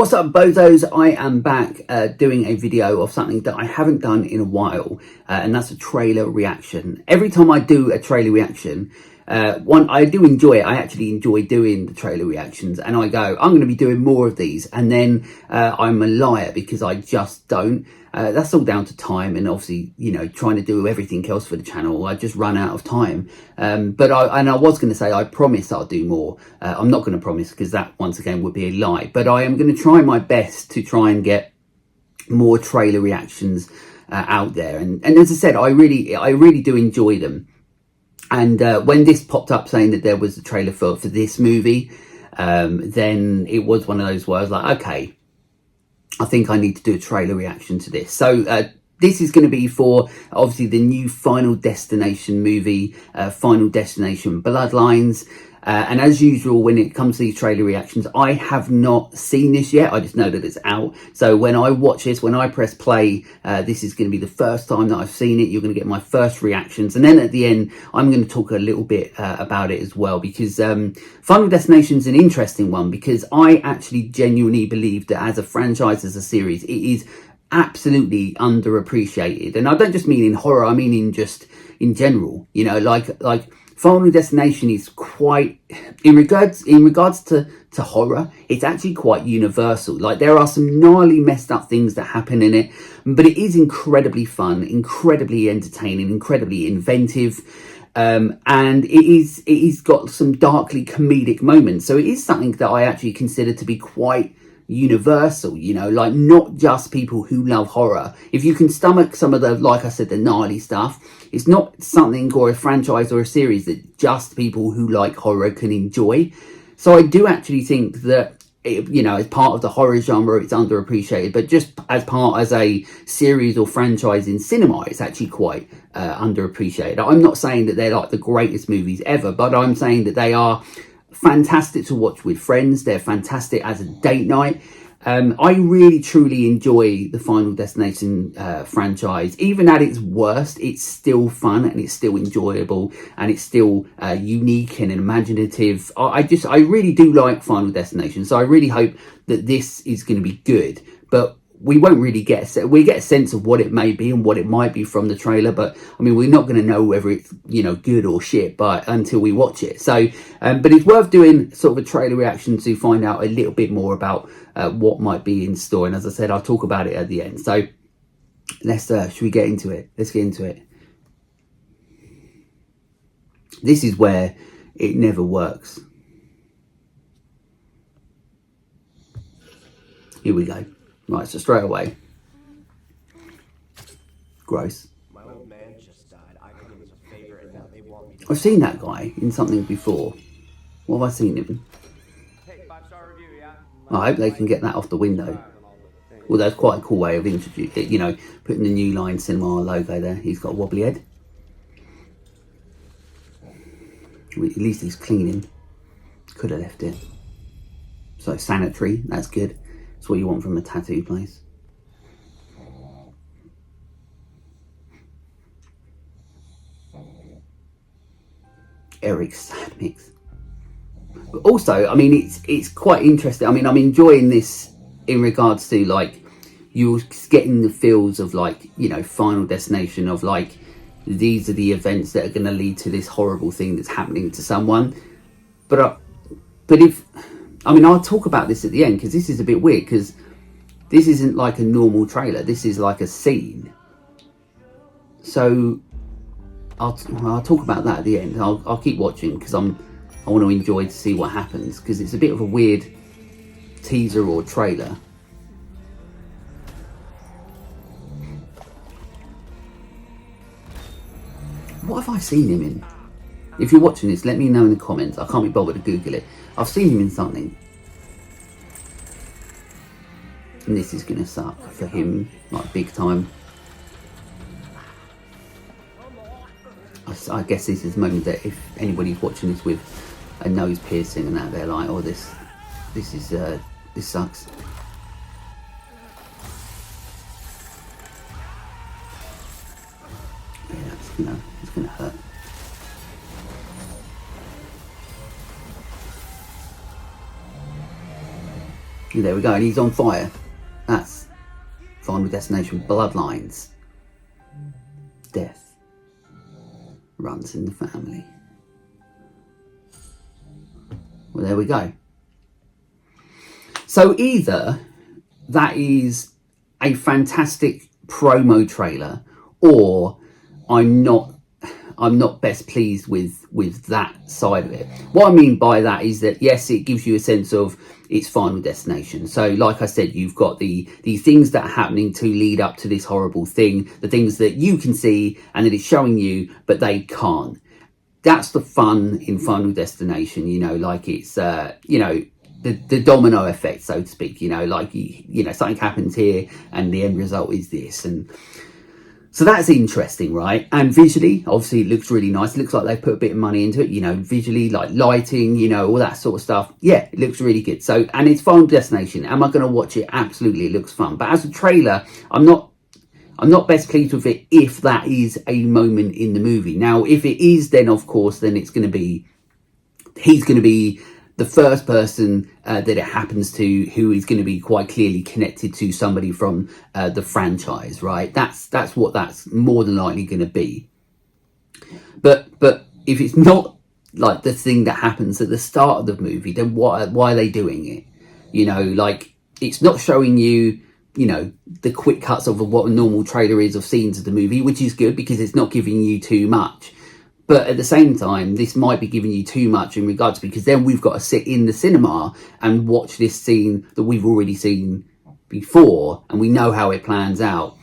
What's up, bozos? I am back doing a video of something that I haven't done in a while, and that's a trailer reaction. Every time I do a trailer reaction, I do enjoy it. I actually enjoy doing the trailer reactions, and I go, I'm going to be doing more of these, and then I'm a liar because I just don't. That's all down to time, and obviously, you know, trying to do everything else for the channel, I just run out of time. But I was going to say, I promise I'll do more. I'm not going to promise because that once again would be a lie, but I am going to try my best to try and get more trailer reactions out there. And as I said, I really do enjoy them. And when this popped up saying that there was a trailer for this movie, then it was one of those where I was like, okay, I think I need to do a trailer reaction to this. So this is going to be for obviously the new Final Destination movie, Final Destination Bloodlines. And as usual, when it comes to these trailer reactions, I have not seen this yet. I just know that it's out. So when I watch this, when I press play, this is going to be the first time that I've seen it. You're going to get my first reactions. And then at the end, I'm going to talk a little bit about it as well, because Final Destination is an interesting one, because I actually genuinely believe that as a franchise, as a series, it is absolutely underappreciated. And I don't just mean in horror, I mean in general, you know, like Final Destination is quite, in regards to horror, it's actually quite universal. Like, there are some gnarly messed up things that happen in it, but it is incredibly fun, incredibly entertaining, incredibly inventive. And it is got some darkly comedic moments. So it is something that I actually consider to be quite universal, you know, like not just people who love horror. If you can stomach some of the, like I said, the gnarly stuff, it's not something or a franchise or a series that just people who like horror can enjoy. So I do actually think that, you know, as part of the horror genre, it's underappreciated, but just as a series or franchise in cinema, it's actually quite underappreciated. I'm not saying that they're like the greatest movies ever, but I'm saying that they are fantastic to watch with friends. They're fantastic as a date night. I really truly enjoy the Final Destination franchise. Even at its worst, it's still fun and it's still enjoyable and it's still unique and imaginative. I really do like Final Destination, so I really hope that this is going to be good. But we won't really get a sense of what it may be and what it might be from the trailer, but I mean, we're not going to know whether it's, you know, good or shit until we watch it. So but it's worth doing sort of a trailer reaction to find out a little bit more about what might be in store. And as I said, I'll talk about it at the end. So let's should we get into it? Let's get into it. This is where it never works. Here we go. Right, so straight away. Gross. My old man just died. I got him as a favor, and now they want me to... I've seen that guy in something before. What have I seen him? Hey, 5-star review, yeah? I hope they can get that off the window. Well, that's quite a cool way of introducing, you know, putting the New Line Cinema logo there. He's got a wobbly head. At least he's cleaning. Could have left it. So sanitary, that's good. That's what you want from a tattoo place. Eric's sad mix. But also, I mean, it's quite interesting. I mean, I'm enjoying this in regards to, like, you're getting the feels of, like, you know, Final Destination, of like, these are the events that are going to lead to this horrible thing that's happening to someone. But if, I mean, I'll talk about this at the end, because this is a bit weird, because this isn't like a normal trailer. This is like a scene. So I'll talk about that at the end. I'll keep watching, because I want to enjoy to see what happens, because it's a bit of a weird teaser or trailer. What have I seen him in? If you're watching this, let me know in the comments. I can't be bothered to Google it. I've seen him in something. And this is going to suck for him, like, big time. I guess this is the moment that if anybody's watching this with a nose piercing and that, they're like, oh, this sucks. Yeah, that's, you know, it's going to hurt. there we go, and he's on fire. That's Final Destination Bloodlines. Death runs in the family. Well, there we go. So either that is a fantastic promo trailer, or I'm not best pleased with that side of it. What I mean by that is that, yes, it gives you a sense of its Final Destination. So like I said, you've got the things that are happening to lead up to this horrible thing, the things that you can see and that it's showing you, but they can't. That's the fun in Final Destination, you know, like it's, you know, the domino effect, so to speak, you know, like, you know, something happens here and the end result is this. And so that's interesting, right? And visually, obviously, it looks really nice. It looks like they've put a bit of money into it, you know, visually, like lighting, you know, all that sort of stuff. Yeah, it looks really good. So, and it's Final Destination. Am I going to watch it? Absolutely, it looks fun. But as a trailer, I'm not best pleased with it if that is a moment in the movie. Now, if it is, then of course, then it's going to be, he's going to be the first person that it happens to, who is going to be quite clearly connected to somebody from the franchise, right? That's what that's more than likely going to be. But if it's not like the thing that happens at the start of the movie, then why are they doing it? You know, like, it's not showing you, you know, the quick cuts of what a normal trailer is of scenes of the movie, which is good because it's not giving you too much. But at the same time, this might be giving you too much in regards, because then we've got to sit in the cinema and watch this scene that we've already seen before, and we know how it plans out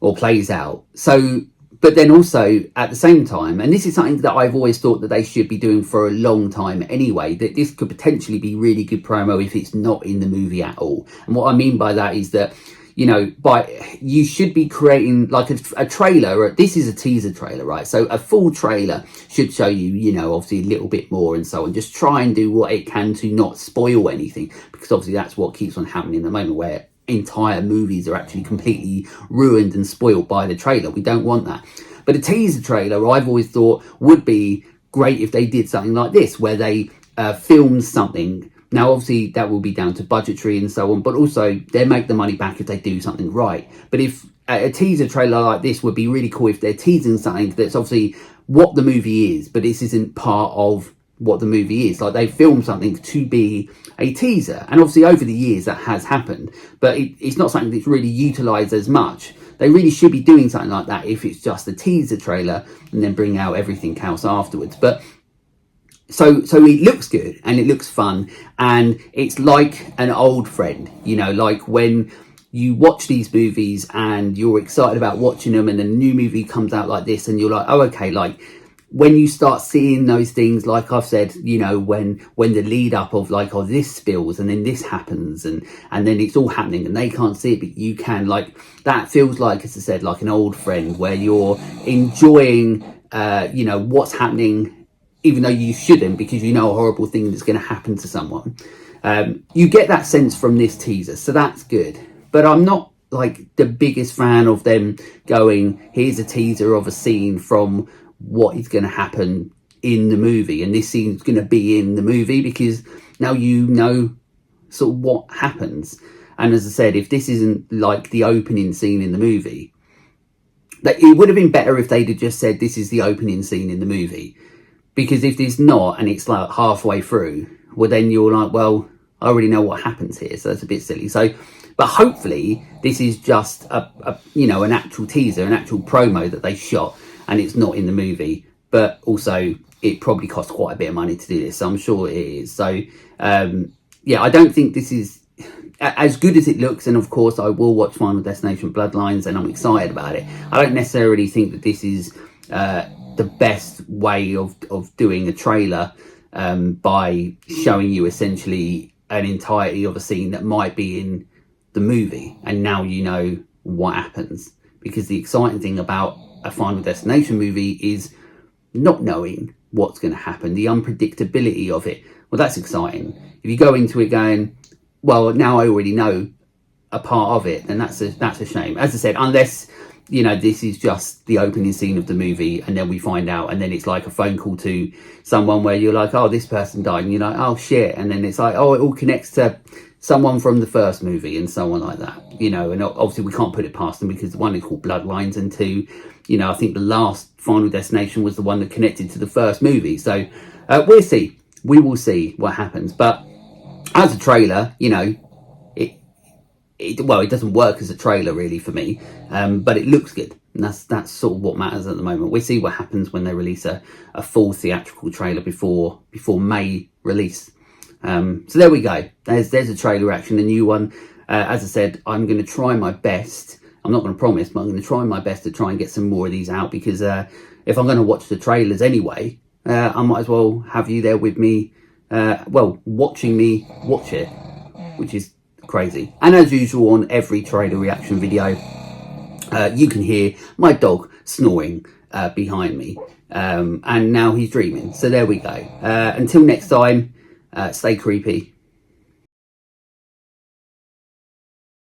or plays out. So, but then also at the same time, and this is something that I've always thought that they should be doing for a long time anyway, that this could potentially be really good promo if it's not in the movie at all. And what I mean by that is that, you know, you should be creating like a trailer. This is a teaser trailer, right? So a full trailer should show you, you know, obviously a little bit more and so on. Just try and do what it can to not spoil anything, because obviously that's what keeps on happening at the moment, where entire movies are actually completely ruined and spoiled by the trailer. We don't want that. But a teaser trailer, I've always thought, would be great if they did something like this, where they filmed something. Now, obviously, that will be down to budgetary and so on, but also they make the money back if they do something right. But if a teaser trailer like this would be really cool if they're teasing something that's obviously what the movie is, but this isn't part of what the movie is. Like, they filmed something to be a teaser. And obviously, over the years, that has happened. But it's not something that's really utilised as much. They really should be doing something like that if it's just a teaser trailer and then bring out everything else afterwards. But So it looks good and it looks fun, and it's like an old friend, you know, like when you watch these movies and you're excited about watching them, and a new movie comes out like this and you're like, oh, okay, like when you start seeing those things, like I've said, you know, when the lead up of like, oh, this spills and then this happens and then it's all happening and they can't see it, but you can, like, that feels like, as I said, like an old friend where you're enjoying, you know, what's happening, even though you shouldn't, because you know a horrible thing that's going to happen to someone. You get that sense from this teaser, so that's good. But I'm not like the biggest fan of them going, here's a teaser of a scene from what is going to happen in the movie, and this scene's going to be in the movie, because now you know sort of what happens. And as I said, if this isn't like the opening scene in the movie, that it would have been better if they'd have just said this is the opening scene in the movie. Because if it's not, and it's like halfway through, well, then you're like, well, I already know what happens here, so that's a bit silly. So, but hopefully this is just a you know, an actual teaser, an actual promo that they shot, and it's not in the movie. But also, it probably costs quite a bit of money to do this, so I'm sure it is. So, yeah, I don't think this is as good as it looks, and of course, I will watch Final Destination Bloodlines, and I'm excited about it. I don't necessarily think that this is the best way of doing a trailer, by showing you essentially an entirety of a scene that might be in the movie, and now you know what happens. Because the exciting thing about a Final Destination movie is not knowing what's going to happen, the unpredictability of it. Well, that's exciting. If you go into it going, well, now I already know a part of it, then that's a shame. As I said, unless, you know, this is just the opening scene of the movie and then we find out, and then it's like a phone call to someone where you're like, oh, this person died, and you're like, oh shit, and then it's like, oh, it all connects to someone from the first movie and so on like that, you know. And obviously we can't put it past them, because one is called Bloodlines, and two, you know, I think the last Final Destination was the one that connected to the first movie. So we'll see. We will see what happens. But as a trailer, you know, well, it doesn't work as a trailer really for me, but it looks good, and that's sort of what matters at the moment. We'll see what happens when they release a full theatrical trailer before May release. So there we go. There's a trailer reaction, a new one. As I said, I'm going to try my best. I'm not going to promise, but I'm going to try my best to try and get some more of these out, because if I'm going to watch the trailers anyway, I might as well have you there with me, watching me watch it, which is crazy. And as usual on every trailer reaction video, you can hear my dog snoring behind me, and now he's dreaming. So there we go. Until next time, stay creepy.